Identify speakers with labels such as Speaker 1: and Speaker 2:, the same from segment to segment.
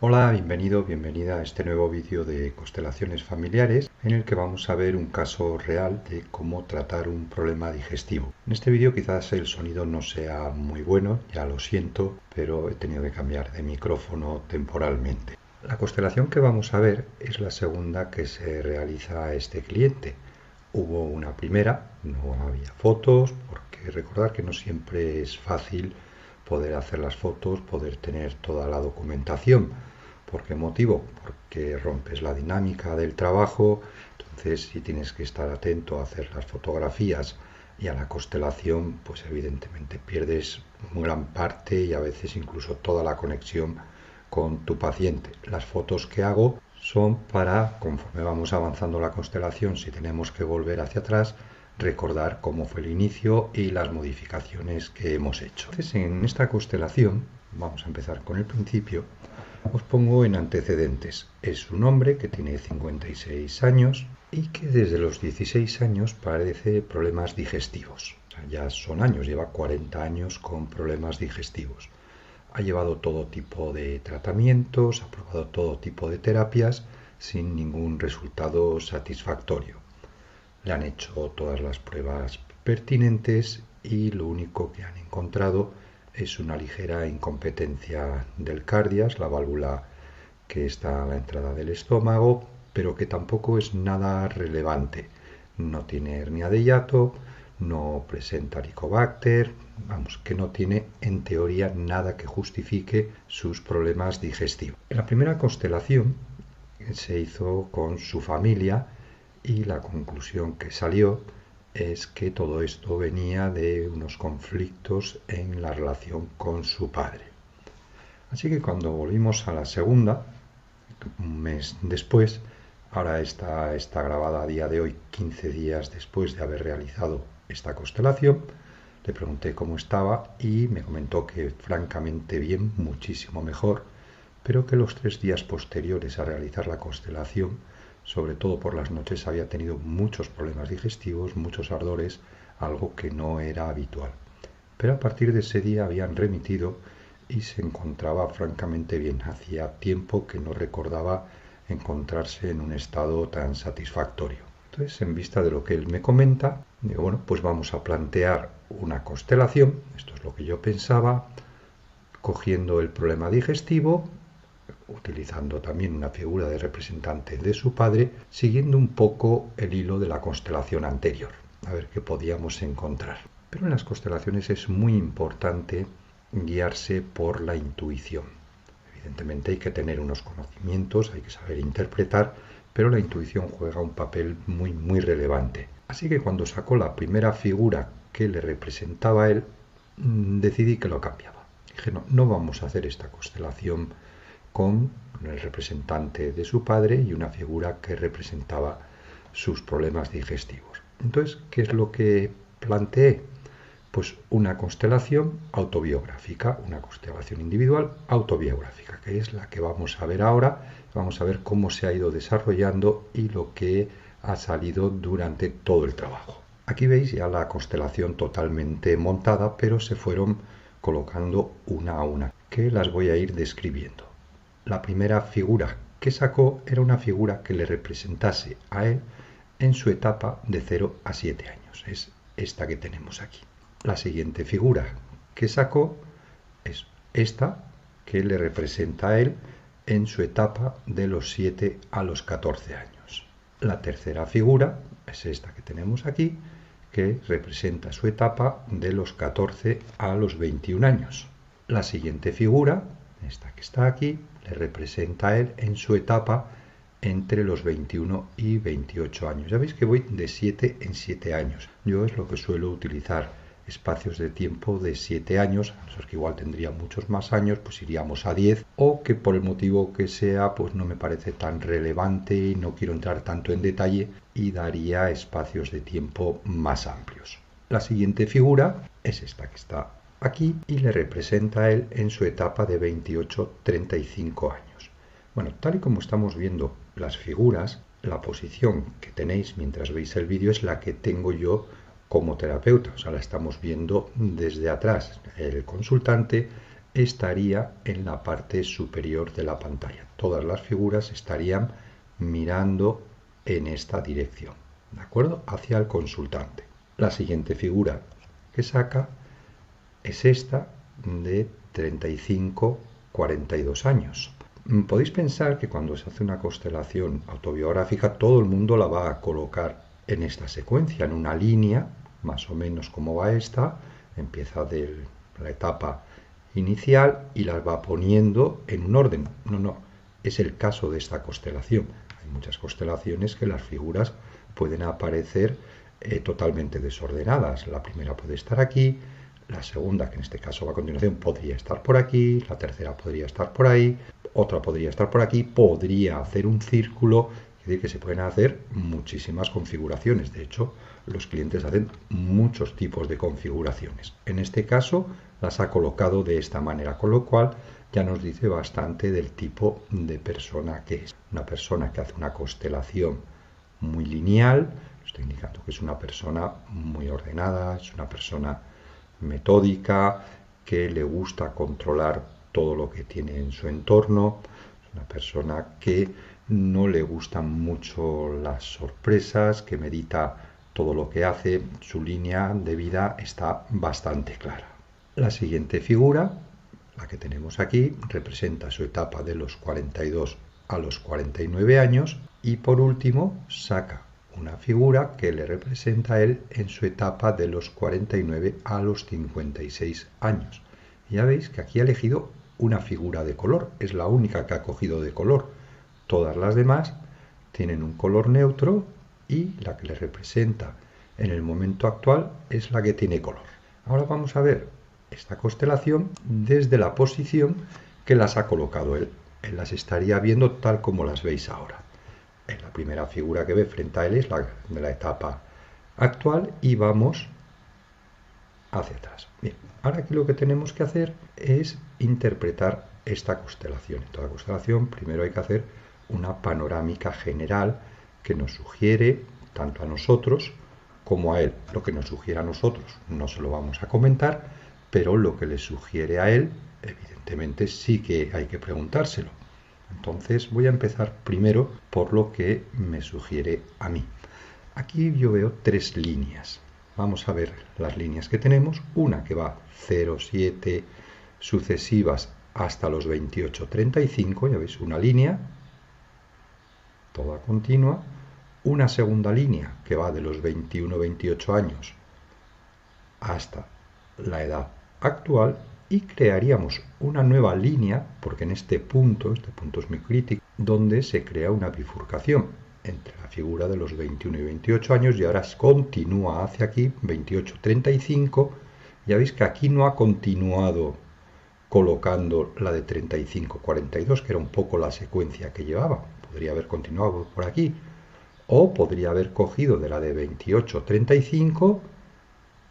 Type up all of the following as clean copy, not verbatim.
Speaker 1: Hola, bienvenido, bienvenida a este nuevo vídeo de constelaciones familiares en el que vamos a ver un caso real de cómo tratar un problema digestivo. En este vídeo quizás el sonido no sea muy bueno, ya lo siento, pero he tenido que cambiar de micrófono temporalmente. La constelación que vamos a ver es la segunda que se realiza a este cliente. Hubo una primera, no había fotos, porque recordar que no siempre es fácil poder hacer las fotos, poder tener toda la documentación. ¿Por qué motivo? Porque rompes la dinámica del trabajo, entonces si tienes que estar atento a hacer las fotografías y a la constelación, pues evidentemente pierdes gran parte y a veces incluso toda la conexión con tu paciente. Las fotos que hago son para, conforme vamos avanzando la constelación, si tenemos que volver hacia atrás, recordar cómo fue el inicio y las modificaciones que hemos hecho. Entonces, en esta constelación, vamos a empezar con el principio, os pongo en antecedentes. Es un hombre que tiene 56 años y que desde los 16 años padece problemas digestivos. O sea, ya son años, lleva 40 años con problemas digestivos. Ha llevado todo tipo de tratamientos, ha probado todo tipo de terapias sin ningún resultado satisfactorio. Le han hecho todas las pruebas pertinentes y lo único que han encontrado es una ligera incompetencia del cardias, la válvula que está a la entrada del estómago, pero que tampoco es nada relevante. No tiene hernia de hiato, no presenta Helicobacter, vamos, que no tiene en teoría nada que justifique sus problemas digestivos. En la primera constelación se hizo con su familia y la conclusión que salió es que todo esto venía de unos conflictos en la relación con su padre. Así que cuando volvimos a la segunda, un mes después, ahora está grabada a día de hoy, 15 días después de haber realizado esta constelación, le pregunté cómo estaba y me comentó que francamente bien, muchísimo mejor, pero que los 3 días posteriores a realizar la constelación, sobre todo por las noches, había tenido muchos problemas digestivos, muchos ardores, algo que no era habitual. Pero a partir de ese día habían remitido y se encontraba francamente bien. Hacía tiempo que no recordaba encontrarse en un estado tan satisfactorio. Entonces, en vista de lo que él me comenta, digo, bueno, pues vamos a plantear una constelación, esto es lo que yo pensaba, cogiendo el problema digestivo, utilizando también una figura de representante de su padre, siguiendo un poco el hilo de la constelación anterior, a ver qué podíamos encontrar. Pero en las constelaciones es muy importante guiarse por la intuición. Evidentemente hay que tener unos conocimientos, hay que saber interpretar, pero la intuición juega un papel muy, muy relevante. Así que cuando sacó la primera figura que le representaba a él, decidí que lo cambiaba. Dije, no, no vamos a hacer esta constelación con el representante de su padre y una figura que representaba sus problemas digestivos. Entonces, ¿qué es lo que planteé? Pues una constelación autobiográfica, una constelación individual autobiográfica, que es la que vamos a ver ahora. Vamos a ver cómo se ha ido desarrollando y lo que ha salido durante todo el trabajo. Aquí veis ya la constelación totalmente montada, pero se fueron colocando una a una, que las voy a ir describiendo. La primera figura que sacó era una figura que le representase a él en su etapa de 0 a 7 años. Es esta que tenemos aquí. La siguiente figura que sacó es esta que le representa a él en su etapa de los 7 a los 14 años. La tercera figura es esta que tenemos aquí, que representa su etapa de los 14 a los 21 años. La siguiente figura, esta que está aquí, le representa a él en su etapa entre los 21 y 28 años. Ya veis que voy de 7 en 7 años. Yo es lo que suelo utilizar, espacios de tiempo de 7 años, a nosotros que igual tendría muchos más años, pues iríamos a 10, o que por el motivo que sea, pues no me parece tan relevante y no quiero entrar tanto en detalle y daría espacios de tiempo más amplios. La siguiente figura es esta que está aquí y le representa a él en su etapa de 28-35 años. Bueno, tal y como estamos viendo las figuras, la posición que tenéis mientras veis el vídeo es la que tengo yo como terapeuta, o sea, la estamos viendo desde atrás. El consultante estaría en la parte superior de la pantalla. Todas las figuras estarían mirando en esta dirección, ¿de acuerdo? Hacia el consultante. La siguiente figura que saca es esta de 35-42 años. Podéis pensar que cuando se hace una constelación autobiográfica todo el mundo la va a colocar en esta secuencia, en una línea, más o menos como va esta, empieza de la etapa inicial y las va poniendo en un orden. No, es el caso de esta constelación. Hay muchas constelaciones que las figuras pueden aparecer totalmente desordenadas. La primera puede estar aquí, la segunda, que en este caso va a continuación, podría estar por aquí, la tercera podría estar por ahí, otra podría estar por aquí, podría hacer un círculo, es decir, que se pueden hacer muchísimas configuraciones. De hecho, los clientes hacen muchos tipos de configuraciones. En este caso, las ha colocado de esta manera, con lo cual ya nos dice bastante del tipo de persona que es. Una persona que hace una constelación muy lineal, estoy indicando que es una persona muy ordenada, es una persona metódica, que le gusta controlar todo lo que tiene en su entorno, es una persona que no le gustan mucho las sorpresas, que medita todo lo que hace, su línea de vida está bastante clara. La siguiente figura, la que tenemos aquí, representa su etapa de los 42 a los 49 años y por último saca una figura que le representa a él en su etapa de los 49 a los 56 años. Y ya veis que aquí ha elegido una figura de color, es la única que ha cogido de color. Todas las demás tienen un color neutro y la que le representa en el momento actual es la que tiene color. Ahora vamos a ver esta constelación desde la posición que las ha colocado él. Él las estaría viendo tal como las veis ahora. La primera figura que ve frente a él es la de la etapa actual y vamos hacia atrás. Bien, ahora aquí lo que tenemos que hacer es interpretar esta constelación. En toda constelación primero hay que hacer una panorámica general que nos sugiere tanto a nosotros como a él. Lo que nos sugiere a nosotros no se lo vamos a comentar, pero lo que le sugiere a él, evidentemente sí que hay que preguntárselo. Entonces voy a empezar primero por lo que me sugiere a mí. Aquí yo veo tres líneas. Vamos a ver las líneas que tenemos. Una que va 0, 7 sucesivas hasta los 28, 35. Ya veis, una línea, toda continua. Una segunda línea que va de los 21, 28 años hasta la edad actual. Y crearíamos una nueva línea, porque en este punto es muy crítico, donde se crea una bifurcación entre la figura de los 21 y 28 años y ahora continúa hacia aquí, 28-35. Ya veis que aquí no ha continuado colocando la de 35-42, que era un poco la secuencia que llevaba. Podría haber continuado por aquí, o podría haber cogido de la de 28-35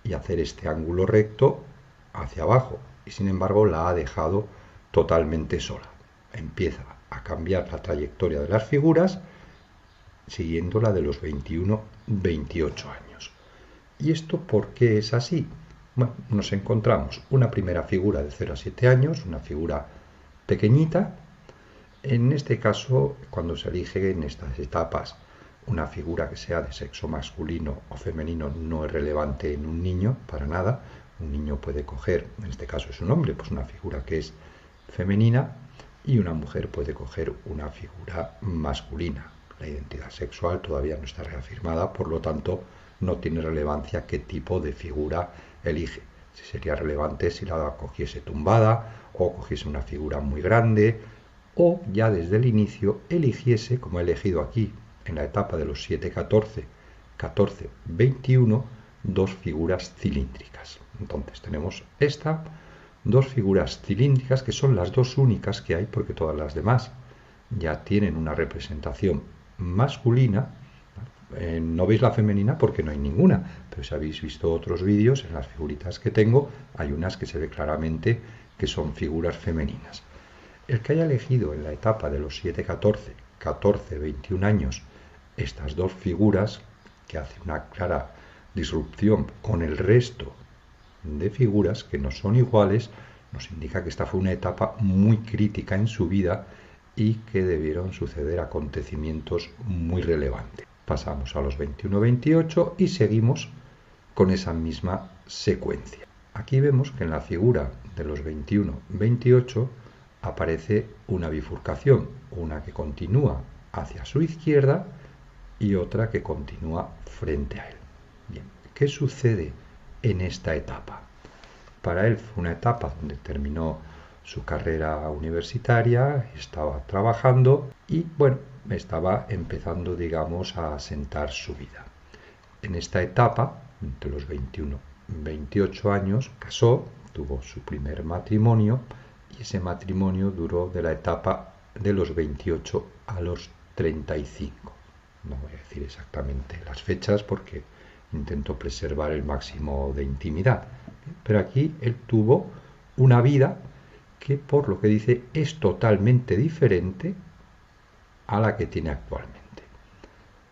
Speaker 1: y hacer este ángulo recto hacia abajo. Y sin embargo la ha dejado totalmente sola. Empieza a cambiar la trayectoria de las figuras siguiendo la de los 21-28 años. ¿Y esto por qué es así? Bueno, nos encontramos una primera figura de 0 a 7 años, una figura pequeñita. En este caso, cuando se elige en estas etapas una figura que sea de sexo masculino o femenino, no es relevante en un niño, para nada. Un niño puede coger, en este caso es un hombre, pues una figura que es femenina y una mujer puede coger una figura masculina. La identidad sexual todavía no está reafirmada, por lo tanto no tiene relevancia qué tipo de figura elige. Si sería relevante si la cogiese tumbada o cogiese una figura muy grande o ya desde el inicio eligiese, como he elegido aquí en la etapa de los 7-14, 14-21, dos figuras cilíndricas. Entonces tenemos dos figuras cilíndricas que son las dos únicas que hay, porque todas las demás ya tienen una representación masculina. No veis la femenina porque no hay ninguna, pero si habéis visto otros vídeos, en las figuritas que tengo hay unas que se ve claramente que son figuras femeninas. El que haya elegido en la etapa de los 7-14, 14-21 años estas dos figuras, que hace una clara disrupción con el resto de figuras que no son iguales, Nos indica que esta fue una etapa muy crítica en su vida y que debieron suceder acontecimientos muy relevantes. Pasamos a los 21-28 y seguimos con esa misma secuencia. Aquí vemos que en la figura de los 21-28 aparece una bifurcación, una que continúa hacia su izquierda y otra que continúa frente a él. Bien, ¿qué sucede en esta etapa? Para él fue una etapa donde terminó su carrera universitaria, estaba trabajando y, bueno, estaba empezando, digamos, a asentar su vida. En esta etapa, entre los 21 y 28 años, casó, tuvo su primer matrimonio y ese matrimonio duró de la etapa de los 28 a los 35. No voy a decir exactamente las fechas porque intento preservar el máximo de intimidad. Pero aquí él tuvo una vida que, por lo que dice, es totalmente diferente a la que tiene actualmente.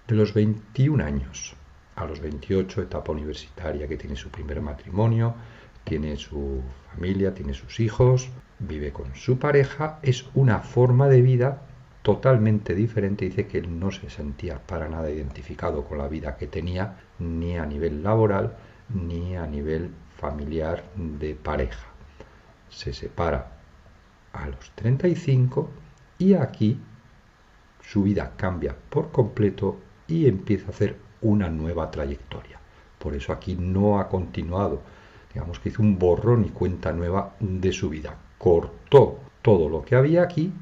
Speaker 1: De los 21 años a los 28, etapa universitaria, que tiene su primer matrimonio, tiene su familia, tiene sus hijos, vive con su pareja, es una forma de vida totalmente diferente. Dice que él no se sentía para nada identificado con la vida que tenía, ni a nivel laboral, ni a nivel familiar de pareja. Se separa a los 35 y aquí su vida cambia por completo y empieza a hacer una nueva trayectoria. Por eso aquí no ha continuado, digamos que hizo un borrón y cuenta nueva de su vida. Cortó todo lo que había aquí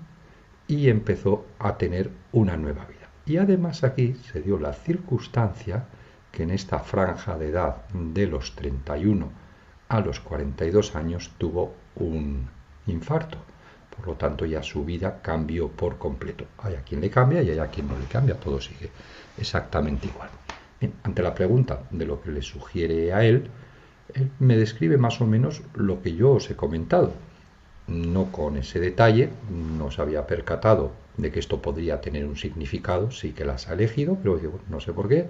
Speaker 1: y empezó a tener una nueva vida. Y además aquí se dio la circunstancia que en esta franja de edad de los 31 a los 42 años tuvo un infarto. Por lo tanto, ya su vida cambió por completo. Hay a quien le cambia y hay a quien no le cambia. Todo sigue exactamente igual. Bien, ante la pregunta de lo que le sugiere a él me describe más o menos lo que yo os he comentado. No con ese detalle, no se había percatado de que esto podría tener un significado, sí que las ha elegido, pero digo, no sé por qué.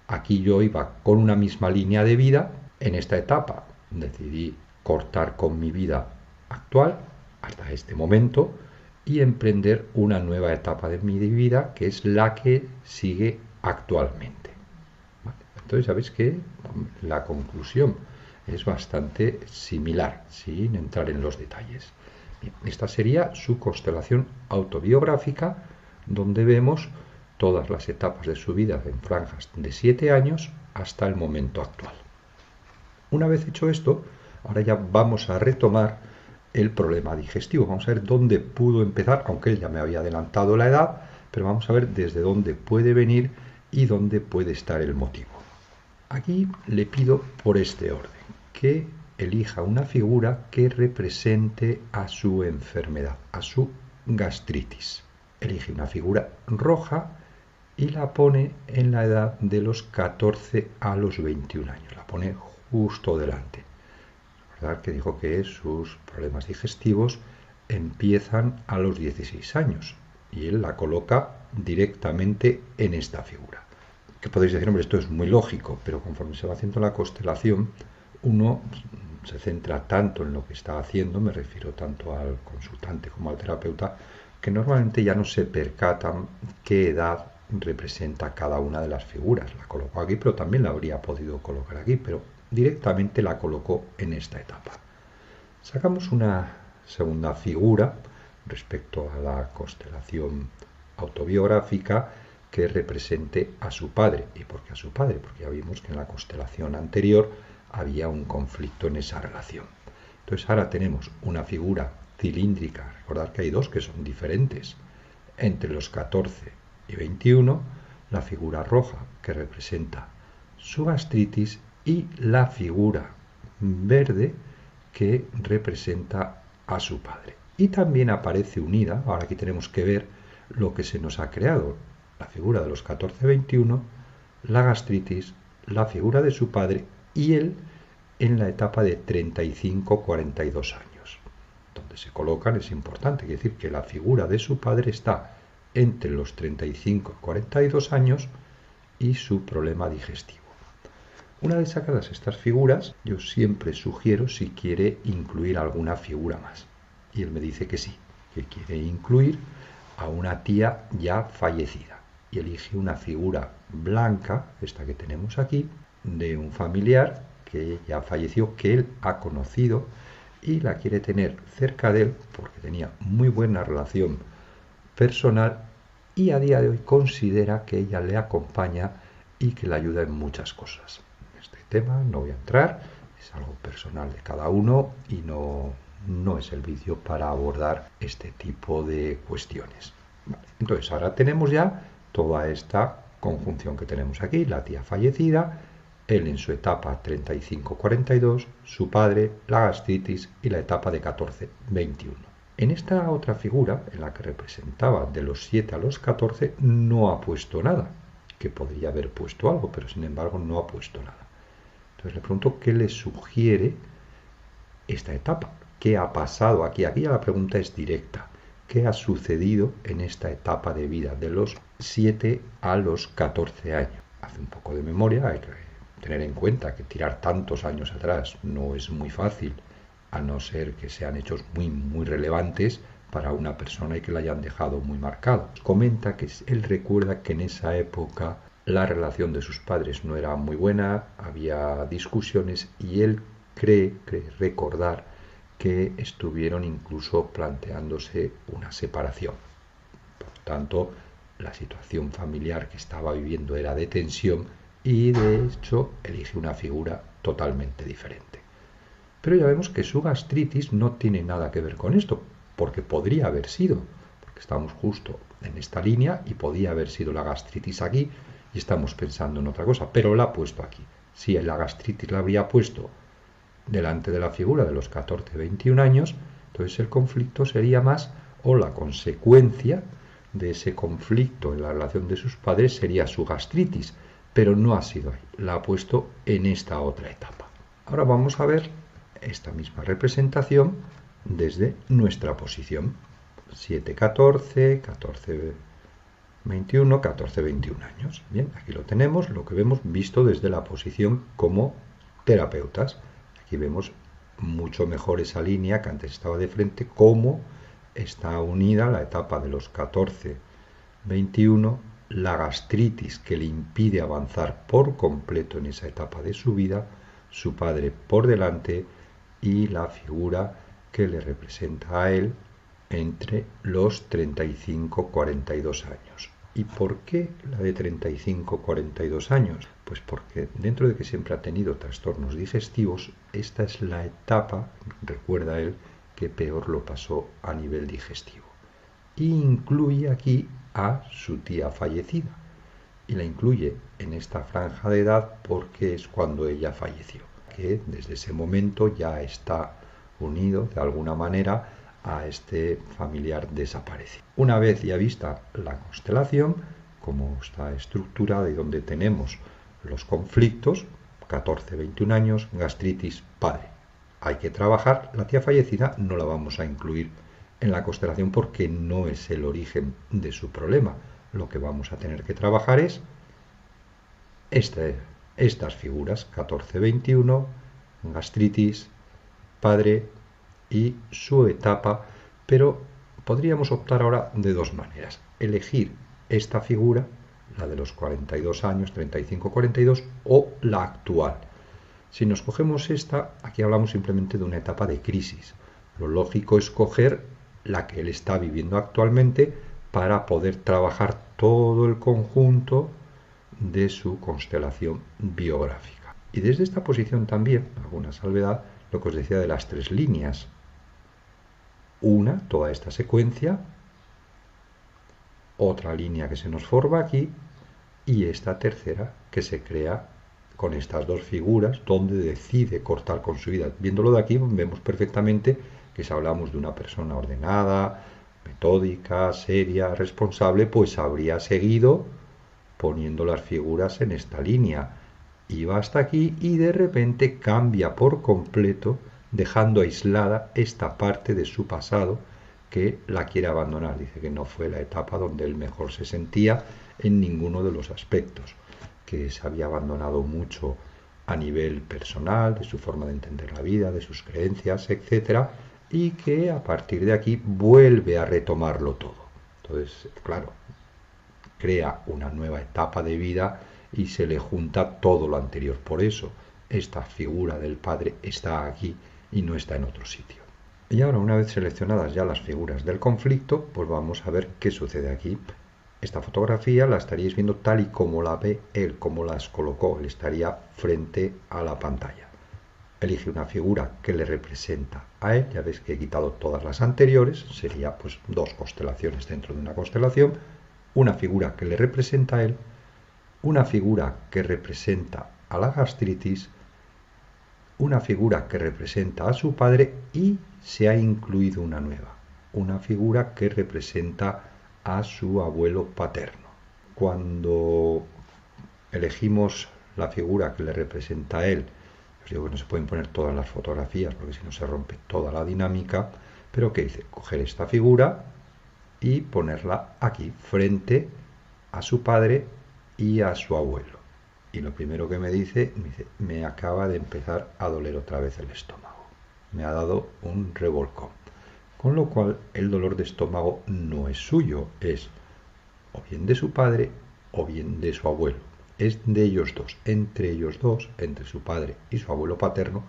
Speaker 1: Aquí yo iba con una misma línea de vida. En esta etapa decidí cortar con mi vida actual hasta este momento y emprender una nueva etapa de mi vida que es la que sigue actualmente. ¿Vale? Entonces sabéis que la conclusión es bastante similar, sin entrar en los detalles. Bien, esta sería su constelación autobiográfica, donde vemos todas las etapas de su vida en franjas de 7 años hasta el momento actual. Una vez hecho esto, ahora ya vamos a retomar el problema digestivo. Vamos a ver dónde pudo empezar, aunque él ya me había adelantado la edad, pero vamos a ver desde dónde puede venir y dónde puede estar el motivo. Aquí le pido por este orden que elija una figura que represente a su enfermedad, a su gastritis. Elige una figura roja y la pone en la edad de los 14 a los 21 años. La pone justo delante. Recordad que dijo que sus problemas digestivos empiezan a los 16 años y él la coloca directamente en esta figura. Que podéis decir, hombre, esto es muy lógico, pero conforme se va haciendo la constelación, uno se centra tanto en lo que está haciendo, me refiero tanto al consultante como al terapeuta, que normalmente ya no se percatan qué edad representa cada una de las figuras. La colocó aquí, pero también la habría podido colocar aquí, pero directamente la colocó en esta etapa. Sacamos una segunda figura respecto a la constelación autobiográfica que represente a su padre. ¿Y por qué a su padre? Porque ya vimos que en la constelación anterior había un conflicto en esa relación. Entonces ahora tenemos una figura cilíndrica. Recordad que hay dos que son diferentes. Entre los 14 y 21, la figura roja que representa su gastritis y la figura verde que representa a su padre. Y también aparece unida, ahora aquí tenemos que ver lo que se nos ha creado, la figura de los 14-21, la gastritis, la figura de su padre y él en la etapa de 35-42 años. Donde se colocan es importante, es decir, que la figura de su padre está entre los 35 y 42 años y su problema digestivo. Una vez sacadas estas figuras, yo siempre sugiero si quiere incluir alguna figura más. Y él me dice que sí, que quiere incluir a una tía ya fallecida. Y elige una figura blanca, esta que tenemos aquí, de un familiar que ya falleció, que él ha conocido y la quiere tener cerca de él porque tenía muy buena relación personal y a día de hoy considera que ella le acompaña y que le ayuda en muchas cosas. En este tema no voy a entrar, es algo personal de cada uno y no es el vídeo para abordar este tipo de cuestiones. Vale, entonces ahora tenemos ya toda esta conjunción que tenemos aquí, la tía fallecida, él en su etapa 35-42, su padre, la gastritis y la etapa de 14-21. En esta otra figura, en la que representaba de los 7 a los 14, no ha puesto nada, que podría haber puesto algo, pero sin embargo no ha puesto nada. Entonces le pregunto qué le sugiere esta etapa, qué ha pasado aquí. Aquí ya la pregunta es directa. ¿Qué ha sucedido en esta etapa de vida de los 7 a los 14 años? Hace un poco de memoria, hay que tener en cuenta que tirar tantos años atrás no es muy fácil, a no ser que sean hechos muy relevantes para una persona y que la hayan dejado muy marcado. Comenta que él recuerda que en esa época la relación de sus padres no era muy buena, había discusiones y él cree recordar que estuvieron incluso planteándose una separación. Por lo tanto, la situación familiar que estaba viviendo era de tensión y de hecho elige una figura totalmente diferente. Pero ya vemos que su gastritis no tiene nada que ver con esto, porque podría haber sido, porque estamos justo en esta línea y podía haber sido la gastritis aquí y estamos pensando en otra cosa, pero la ha puesto aquí. Si la gastritis la habría puesto delante de la figura de los 14-21 años, entonces el conflicto sería más, o la consecuencia de ese conflicto en la relación de sus padres sería su gastritis, pero no ha sido ahí, la ha puesto en esta otra etapa. Ahora vamos a ver esta misma representación desde nuestra posición. 7-14, 14-21, 14-21 años. Bien, aquí lo tenemos, lo que vemos visto desde la posición como terapeutas. Aquí vemos mucho mejor esa línea que antes estaba de frente, cómo está unida la etapa de los 14-21, la gastritis que le impide avanzar por completo en esa etapa de su vida, su padre por delante y la figura que le representa a él entre los 35-42 años. ¿Y por qué la de 35-42 años? Pues porque dentro de que siempre ha tenido trastornos digestivos, esta es la etapa, recuerda él, que peor lo pasó a nivel digestivo. Y incluye aquí a su tía fallecida. Y la incluye en esta franja de edad porque es cuando ella falleció, que desde ese momento ya está unido de alguna manera a este familiar desaparecido. Una vez ya vista la constelación, como está estructurada y donde tenemos los conflictos, 14-21 años, gastritis, padre. Hay que trabajar, la tía fallecida no la vamos a incluir en la constelación porque no es el origen de su problema. Lo que vamos a tener que trabajar es estas figuras, 14-21, gastritis, padre y su etapa, pero podríamos optar ahora de dos maneras. Elegir esta figura, la de los 42 años, 35-42, o la actual. Si nos cogemos esta, aquí hablamos simplemente de una etapa de crisis. Lo lógico es coger la que él está viviendo actualmente para poder trabajar todo el conjunto de su constelación biográfica. Y desde esta posición también, alguna salvedad, lo que os decía de las tres líneas. Una, toda esta secuencia, otra línea que se nos forma aquí y esta tercera que se crea con estas dos figuras donde decide cortar con su vida. Viéndolo de aquí vemos perfectamente que si hablamos de una persona ordenada, metódica, seria, responsable, pues habría seguido poniendo las figuras en esta línea. Iba hasta aquí y de repente cambia por completo, dejando aislada esta parte de su pasado que la quiere abandonar. Dice que no fue la etapa donde él mejor se sentía en ninguno de los aspectos, que se había abandonado mucho a nivel personal, de su forma de entender la vida, de sus creencias, etcétera, y que a partir de aquí vuelve a retomarlo todo. Entonces, claro, crea una nueva etapa de vida y se le junta todo lo anterior. Por eso, esta figura del padre está aquí y no está en otro sitio. Y ahora, una vez seleccionadas ya las figuras del conflicto, pues vamos a ver qué sucede aquí. Esta fotografía la estaríais viendo tal y como la ve él, como las colocó. Él estaría frente a la pantalla. Elige una figura que le representa a él. Ya veis que he quitado todas las anteriores. Sería pues dos constelaciones dentro de una constelación. Una figura que le representa a él. Una figura que representa a la gastritis. Una figura que representa a su padre y se ha incluido una nueva. Una figura que representa a su abuelo paterno. Cuando elegimos la figura que le representa a él, os digo que no se pueden poner todas las fotografías porque si no se rompe toda la dinámica, pero ¿qué dice? Coger esta figura y ponerla aquí, frente a su padre y a su abuelo. Y lo primero que me dice, me acaba de empezar a doler otra vez el estómago. Me ha dado un revolcón. Con lo cual, el dolor de estómago no es suyo, es o bien de su padre o bien de su abuelo. Es de ellos dos. Entre ellos dos, entre su padre y su abuelo paterno,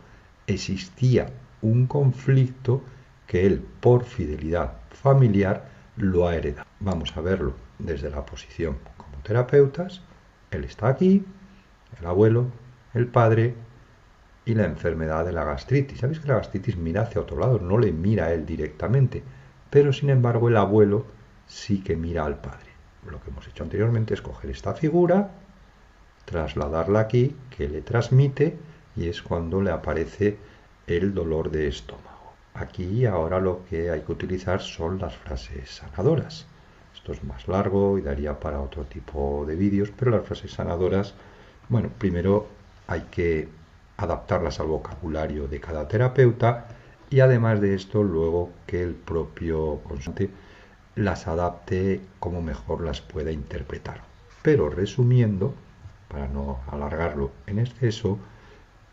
Speaker 1: existía un conflicto que él, por fidelidad familiar, lo ha heredado. Vamos a verlo desde la posición como terapeutas. Él está aquí, el abuelo, el padre y la enfermedad de la gastritis. Sabéis que la gastritis mira hacia otro lado, no le mira a él directamente, pero sin embargo el abuelo sí que mira al padre. Lo que hemos hecho anteriormente es coger esta figura, trasladarla aquí, que le transmite, y es cuando le aparece el dolor de estómago. Aquí ahora lo que hay que utilizar son las frases sanadoras. Esto es más largo y daría para otro tipo de vídeos, pero las frases sanadoras, bueno, primero hay que adaptarlas al vocabulario de cada terapeuta y además de esto luego que el propio consultante las adapte como mejor las pueda interpretar. Pero resumiendo, para no alargarlo en exceso,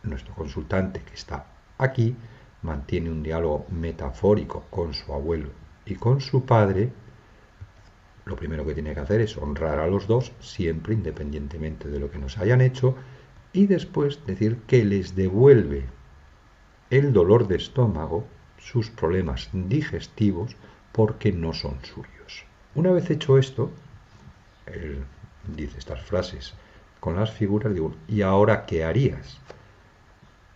Speaker 1: nuestro consultante que está aquí mantiene un diálogo metafórico con su abuelo y con su padre. Lo primero que tiene que hacer es honrar a los dos, siempre independientemente de lo que nos hayan hecho, y después decir que les devuelve el dolor de estómago, sus problemas digestivos, porque no son suyos. Una vez hecho esto, él dice estas frases con las figuras, digo, ¿y ahora qué harías?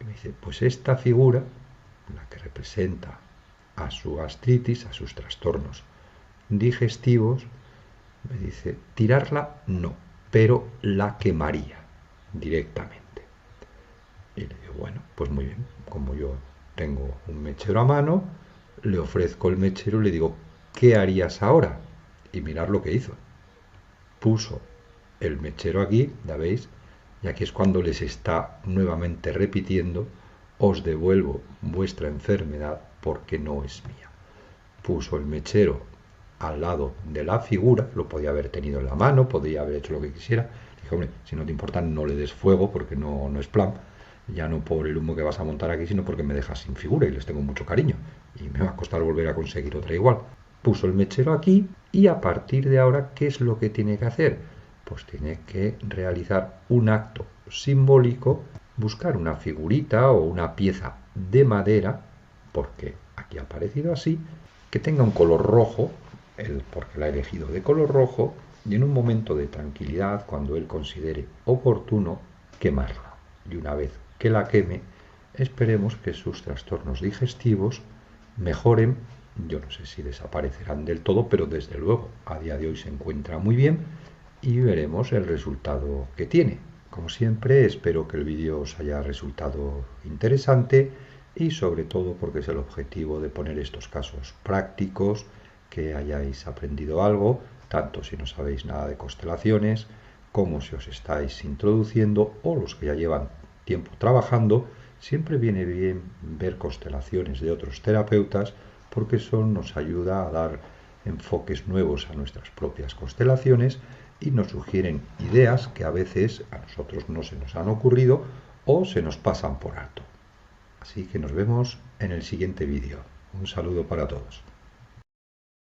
Speaker 1: Y me dice, pues esta figura, la que representa a su gastritis, a sus trastornos digestivos, me dice, tirarla no, pero la quemaría directamente. Y le digo, bueno, pues muy bien, como yo tengo un mechero a mano, le ofrezco el mechero y le digo, ¿qué harías ahora? Y mirad lo que hizo. Puso el mechero aquí, ¿ya veis? Y aquí es cuando les está nuevamente repitiendo, os devuelvo vuestra enfermedad porque no es mía. Puso el mechero al lado de la figura, lo podía haber tenido en la mano, podía haber hecho lo que quisiera. Dije, hombre, si no te importa, no le des fuego porque no es plan. Ya no por el humo que vas a montar aquí, sino porque me dejas sin figura y les tengo mucho cariño. Y me va a costar volver a conseguir otra igual. Puso el mechero aquí y a partir de ahora, ¿qué es lo que tiene que hacer? Pues tiene que realizar un acto simbólico, buscar una figurita o una pieza de madera, porque aquí ha aparecido así, que tenga un color rojo, porque la ha elegido de color rojo, y en un momento de tranquilidad, cuando él considere oportuno, quemarla. Y una vez que la queme, esperemos que sus trastornos digestivos mejoren. Yo no sé si desaparecerán del todo, pero desde luego a día de hoy se encuentra muy bien y veremos el resultado que tiene. Como siempre, espero que el vídeo os haya resultado interesante y sobre todo porque es el objetivo de poner estos casos prácticos, que hayáis aprendido algo, tanto si no sabéis nada de constelaciones, como si os estáis introduciendo o los que ya llevan tiempo trabajando. Siempre viene bien ver constelaciones de otros terapeutas porque eso nos ayuda a dar enfoques nuevos a nuestras propias constelaciones y nos sugieren ideas que a veces a nosotros no se nos han ocurrido o se nos pasan por alto. Así que nos vemos en el siguiente vídeo. Un saludo para todos.